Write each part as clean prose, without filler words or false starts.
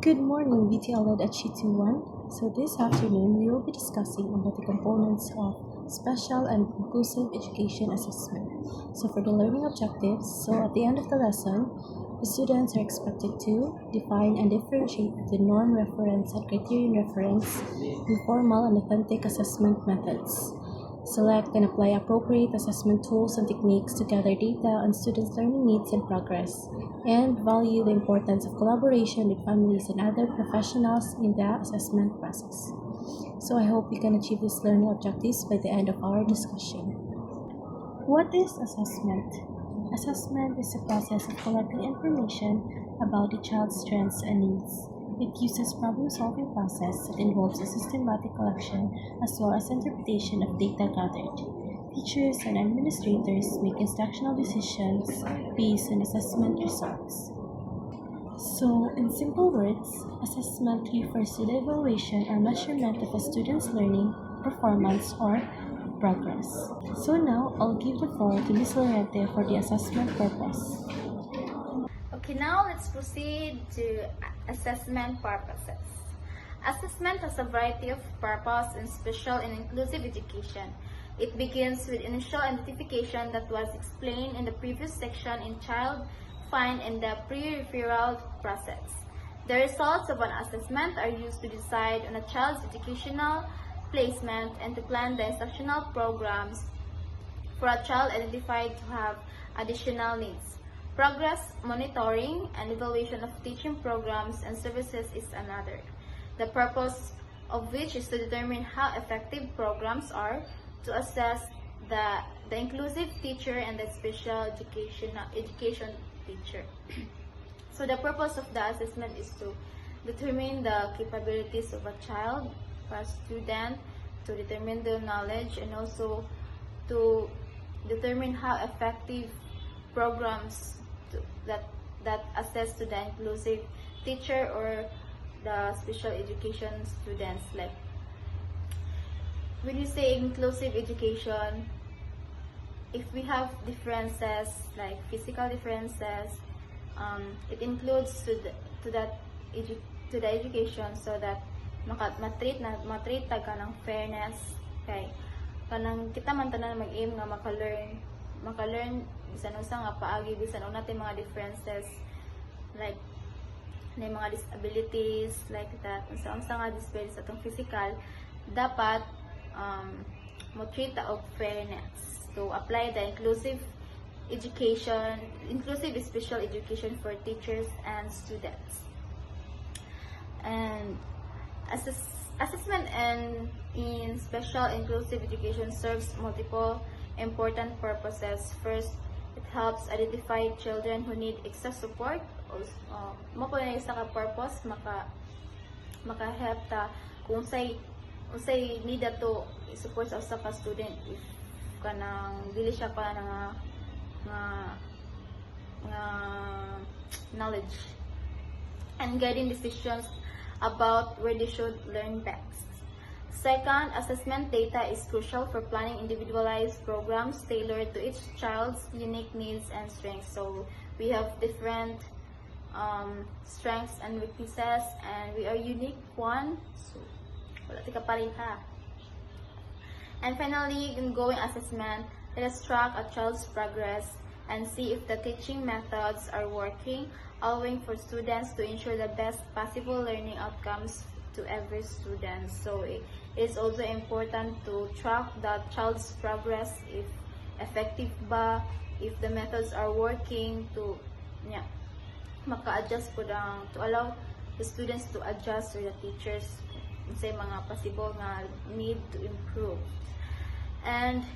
Good morning, VTL at Chi21. So this afternoon, we will be discussing about the components of special and inclusive education assessment. So for the learning objectives, so at the end of the lesson, the students are expected to define and differentiate the norm reference and criterion reference in formal and authentic assessment methods. Select and apply appropriate assessment tools and techniques to gather data on students' learning needs and progress, and value the importance of collaboration with families and other professionals in the assessment process. So I hope we can achieve these learning objectives by the end of our discussion. What is assessment? Assessment is a process of collecting information about the child's strengths and needs. It uses problem-solving process that involves a systematic collection as well as interpretation of data gathered. Teachers and administrators make instructional decisions based on assessment results. So, in simple words, assessment refers to the evaluation or measurement of a student's learning, performance, or progress. So now, I'll give the floor to Ms. Lorente for the assessment purpose. Okay, now let's proceed to assessment purposes. Assessment has a variety of purpose in special and inclusive education. It begins with initial identification that was explained in the previous section in child find in the pre-referral process. The results of an assessment are used to decide on a child's educational placement and to plan the instructional programs for a child identified to have additional needs. Progress monitoring and evaluation of teaching programs and services is another. The purpose of which is to determine how effective programs are, to assess the inclusive teacher and the special education teacher. So the purpose of the assessment is to determine the capabilities of a child or a student, to determine the knowledge, and also to determine how effective programs that assess to the inclusive teacher or the special education students. Like when you say inclusive education, if we have differences like physical differences, it includes to the education so that matreat ta ka ng fairness kay kanang kita man tanan mag-aim nga maka-learn bisan usa nga paagi bisan una tay mga differences like na mga disabilities like that unsa nga disabilities atong physical dapat mo treat of fairness to apply the inclusive special education for teachers and students. And assessment and in special inclusive education serves multiple important purposes. First, it helps identify children who need extra support. Mo po na isa ka purpose maka-help ta kung usay need to support sa usa ka student if kanang dili siya pa nga knowledge, and guiding decisions about where they should learn best. Second, assessment data is crucial for planning individualized programs tailored to each child's unique needs and strengths. So we have different strengths and weaknesses, and we are unique one. So wala tika pareha. And finally, in ongoing assessment, let us track a child's progress and see if the teaching methods are working, allowing for students to ensure the best possible learning outcomes to every student. So it is also important to track the child's progress, if effective ba, if the methods are working, to maka-adjust po lang, to allow the students to adjust or the teachers say mga possible nga need to improve. And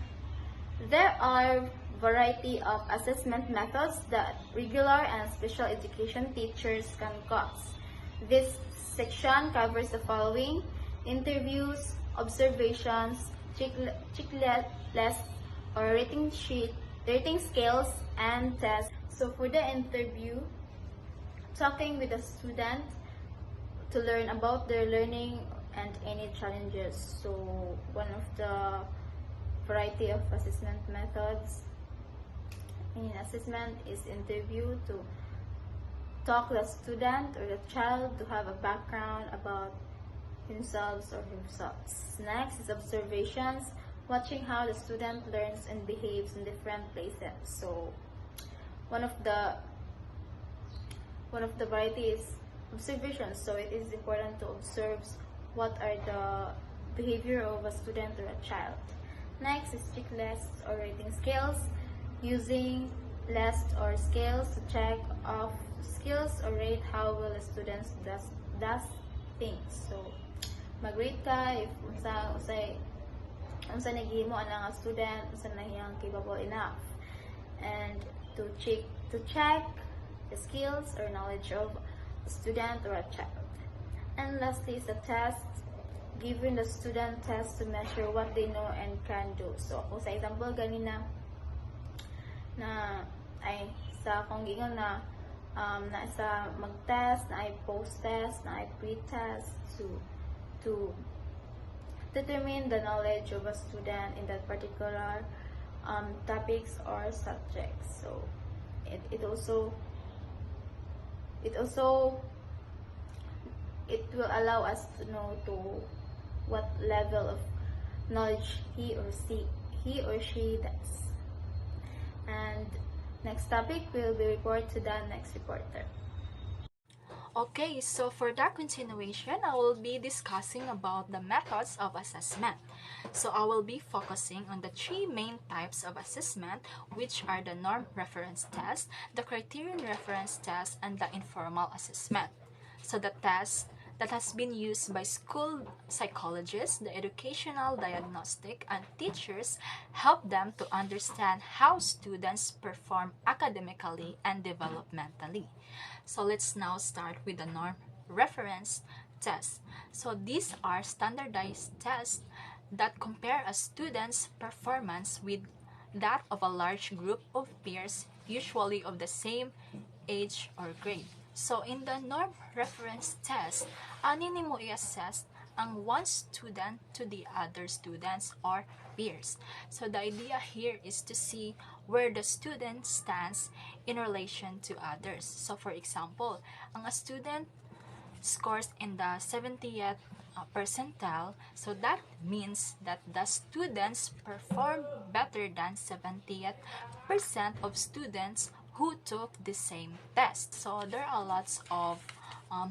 there are variety of assessment methods that regular and special education teachers can use. This section covers the following: interviews, observations, checklists, or rating scales, and tests. So for the interview, talking with the student to learn about their learning and any challenges. So one of the variety of assessment methods in assessment is interview, to talk the student or the child to have a background about themselves or themselves. Next is observations, watching how the student learns and behaves in different places. So one of the variety is observations. So it is important to observe what are the behavior of a student or a child. Next is checklists or rating scales, using lists or scales to check off skills or rate how well a student does things. So mag-rate ka if unsa naghimo ana nga student, unsa nahiyang capable enough, and to check the skills or knowledge of a student or a child. And lastly is a test, giving the student tests to measure what they know and can do. So kung sa example ganina na ay sa akong gingon na na sa mag-test, na ay post-test, na ay pre-test to determine the knowledge of a student in that particular topics or subjects. So it will allow us to know to what level of knowledge he or she does. And next topic will be report to the next reporter. Okay, so for that continuation, I will be discussing about the methods of assessment. So I will be focusing on the three main types of assessment, which are the norm reference test, the criterion reference test, and the informal assessment. So the test that has been used by school psychologists, the educational diagnostic, and teachers help them to understand how students perform academically and developmentally. So let's now start with the norm reference test. So these are standardized tests that compare a student's performance with that of a large group of peers, usually of the same age or grade. So in the norm reference test, ani nimo i-assess ang one student to the other students or peers. So the idea here is to see where the student stands in relation to others. So for example, ang a student scores in the 70th percentile, so that means that the students perform better than 70th percent of students who took the same test. So there are lots of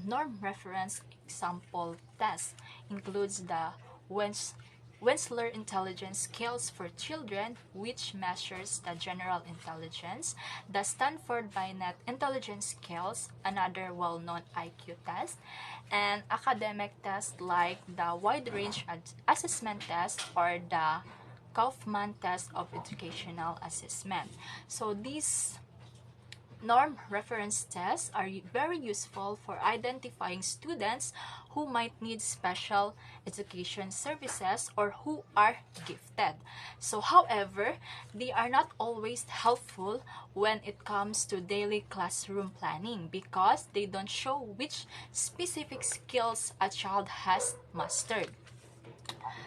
norm reference example tests, includes the Wechsler Intelligence Scales for Children, which measures the general intelligence, the Stanford Binet Intelligence Scales, another well-known IQ test, and academic tests like the Wide Range Assessment Test or the Kaufman Test of Educational Assessment. So these norm reference tests are very useful for identifying students who might need special education services or who are gifted. So, however, they are not always helpful when it comes to daily classroom planning because they don't show which specific skills a child has mastered.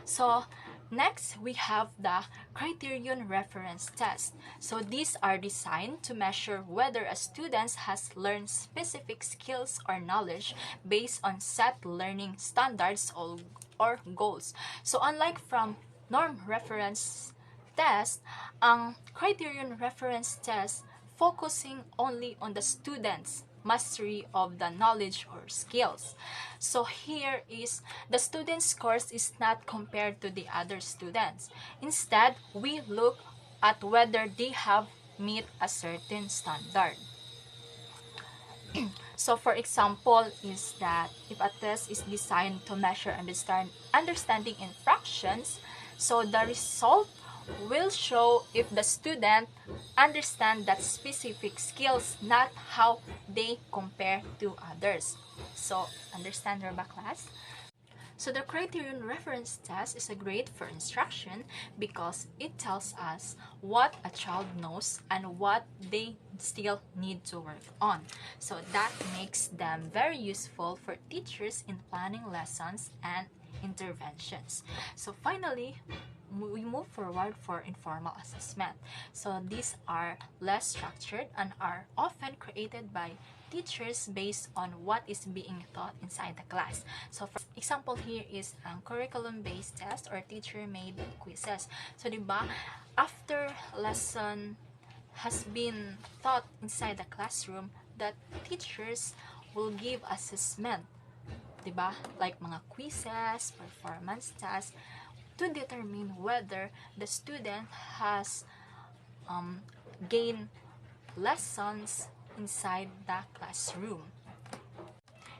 So, next, we have the criterion reference test. So these are designed to measure whether a student has learned specific skills or knowledge based on set learning standards or goals. So unlike from norm reference test, ang criterion reference test focusing only on the student's mastery of the knowledge or skills. So here is the student's scores is not compared to the other students. Instead, we look at whether they have meet a certain standard. So for example is that if a test is designed to measure understanding in fractions, so the result will show if the student understand that specific skills, not how they compare to others. So, understand ba, class? So the criterion reference test is a great for instruction because it tells us what a child knows and what they still need to work on. So that makes them very useful for teachers in planning lessons and interventions. So finally, we move forward for informal assessment. So these are less structured and are often created by teachers based on what is being taught inside the class. So for example here is curriculum-based test or teacher-made quizzes. So diba, after lesson has been taught inside the classroom, that teachers will give assessment, diba? Like mga quizzes, performance tasks, to determine whether the student has gained lessons inside the classroom.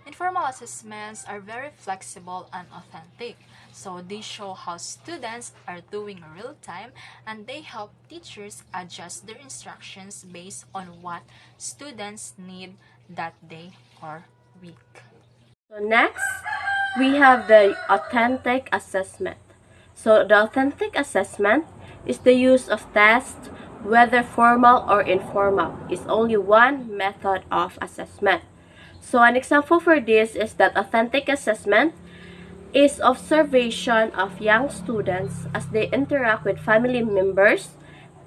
Informal assessments are very flexible and authentic. So they show how students are doing real time and they help teachers adjust their instructions based on what students need that day or week. So next, we have the authentic assessment. So the authentic assessment is the use of tests, whether formal or informal, is only one method of assessment. So an example for this is that authentic assessment is observation of young students as they interact with family members,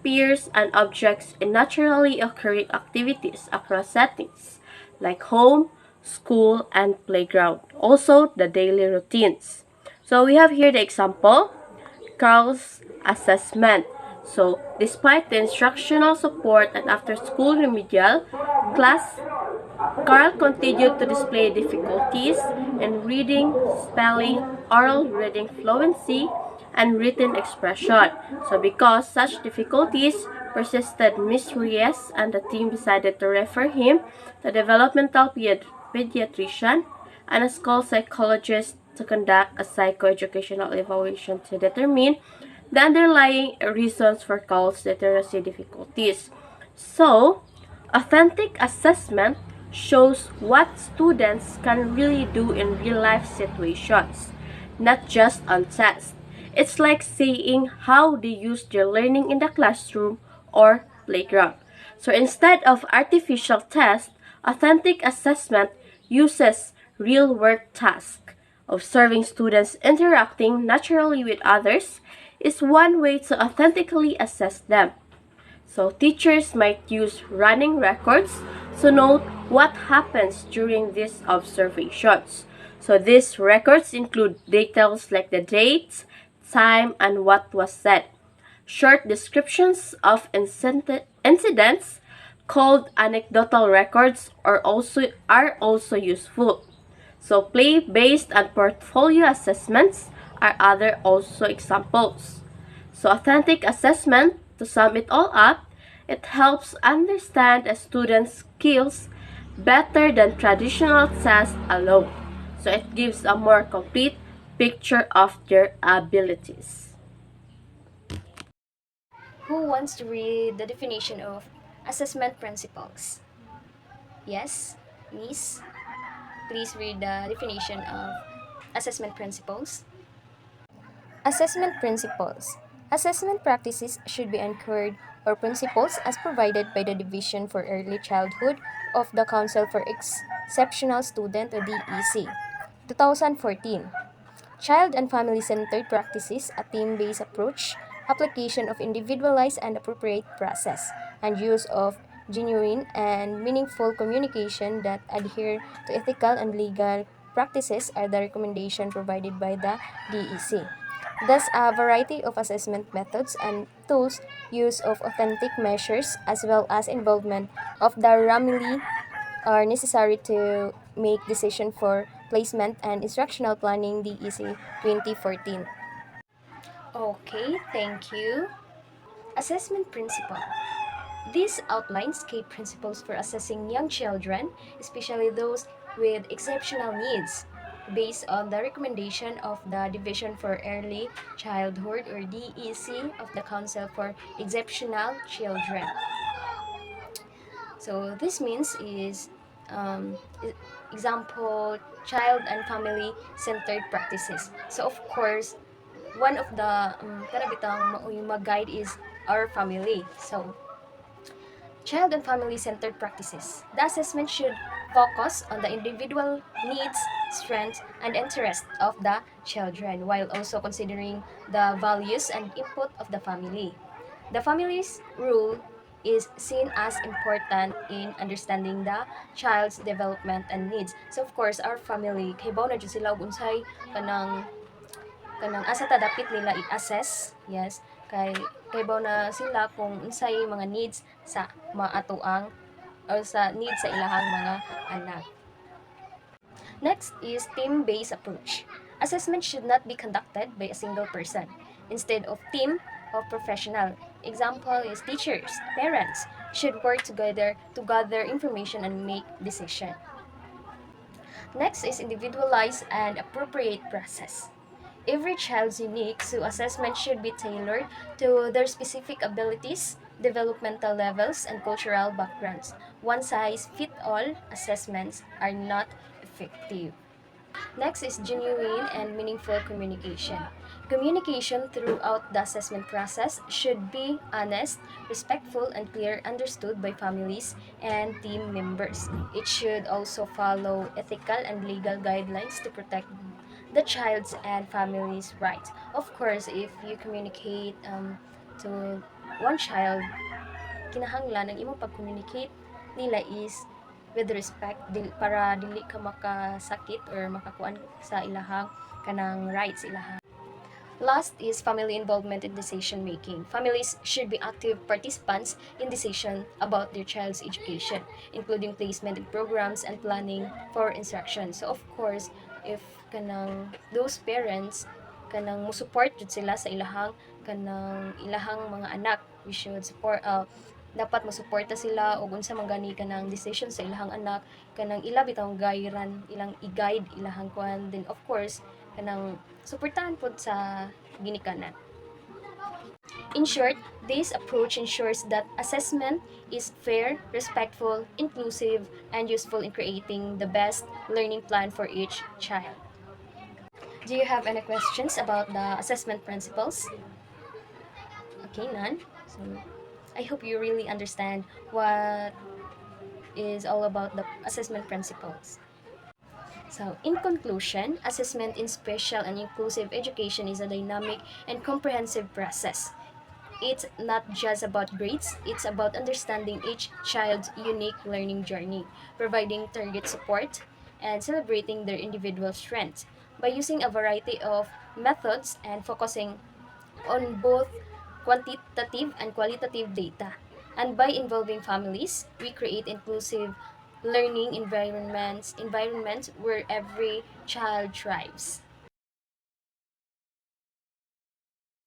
peers, and objects in naturally occurring activities across settings like home, school, and playground. Also, the daily routines. So we have here the example, Carl's assessment. So, despite the instructional support and after-school remedial class, Carl continued to display difficulties in reading, spelling, oral reading fluency, and written expression. So because such difficulties persisted, Ms. Reyes and the team decided to refer him to a developmental pediatrician and a school psychologist to conduct a psychoeducational evaluation to determine the underlying reasons for Carl's literacy difficulties. So, authentic assessment shows what students can really do in real-life situations, not just on tests. It's like saying how they use their learning in the classroom or playground. So instead of artificial tests, authentic assessment uses real-world tasks. Observing students interacting naturally with others is one way to authentically assess them. So teachers might use running records to note what happens during these observations. So these records include details like the date, time, and what was said. Short descriptions of incidents called anecdotal records are also useful. So play-based and portfolio assessments are other also examples. So authentic assessment, to sum it all up, it helps understand a student's skills better than traditional tests alone. So it gives a more complete picture of their abilities. Who wants to read the definition of assessment principles? Yes, Miss? Please read the definition of assessment principles. Assessment principles. Assessment practices should be anchored or principles as provided by the Division for Early Childhood of the Council for Exceptional Student or DEC. 2014. Child and family-centered practices, a team-based approach, application of individualized and appropriate process, and use of genuine and meaningful communication that adhere to ethical and legal practices are the recommendation provided by the DEC. Thus, a variety of assessment methods and tools, use of authentic measures, as well as involvement of the RAMILI are necessary to make decision for placement and instructional planning DEC 2014. Okay, thank you. Assessment principle. This outlines key principles for assessing young children, especially those with exceptional needs, based on the recommendation of the Division for Early Childhood or DEC of the Council for Exceptional Children. So this means is example, child and family centered practices. So of course, one of the mag-guide is our family. So child and family centered practices. The assessment should focus on the individual needs, strengths, and interests of the children, while also considering the values and input of the family. The family's role is seen as important in understanding the child's development and needs. So of course, our family kaybaw na jud sila og unsay kanang asa ta dapit nila i-assess. Yes, kaybaw na sila kung unsay mga needs sa maatuang or sa needs sa ilahang mga anak. Next is team-based approach. Assessment should not be conducted by a single person. Instead of team of professional. Example is teachers, parents should work together to gather information and make decision. Next is individualized and appropriate process. Every child's unique, so assessment should be tailored to their specific abilities, developmental levels, and cultural backgrounds. One-size-fits-all assessments are not effective. Next is genuine and meaningful communication. Communication throughout the assessment process should be honest, respectful, and clear, understood by families and team members. It should also follow ethical and legal guidelines to protect the child's and family's rights. Of course, if you communicate to one child, kinahanglan ang imong pag-communicate nila is with respect para dili ka makasakit or makakuan sa ilahang kanang rights ilahang. Last is family involvement in decision making. Families should be active participants in decision about their child's education, including placement in programs and planning for instruction. So of course, if kanang those parents kanang mo-support jud sila sa ilahang mga anak, we should support dapat mosuporta sila og unsa man gani kanang decision sa ilahang anak, kanang ila bitang gayran ilang i-guide ilahang kuan, then of course kanang suportahan pod sa ginikanan. In short, this approach ensures that assessment is fair, respectful, inclusive, and useful in creating the best learning plan for each child. Do you have any questions about the assessment principles? Okay, none. So I hope you really understand what is all about the assessment principles. So, in conclusion, assessment in special and inclusive education is a dynamic and comprehensive process. It's not just about grades, it's about understanding each child's unique learning journey, providing target support, and celebrating their individual strengths. By using a variety of methods and focusing on both quantitative and qualitative data. And by involving families, we create inclusive learning environments where every child thrives.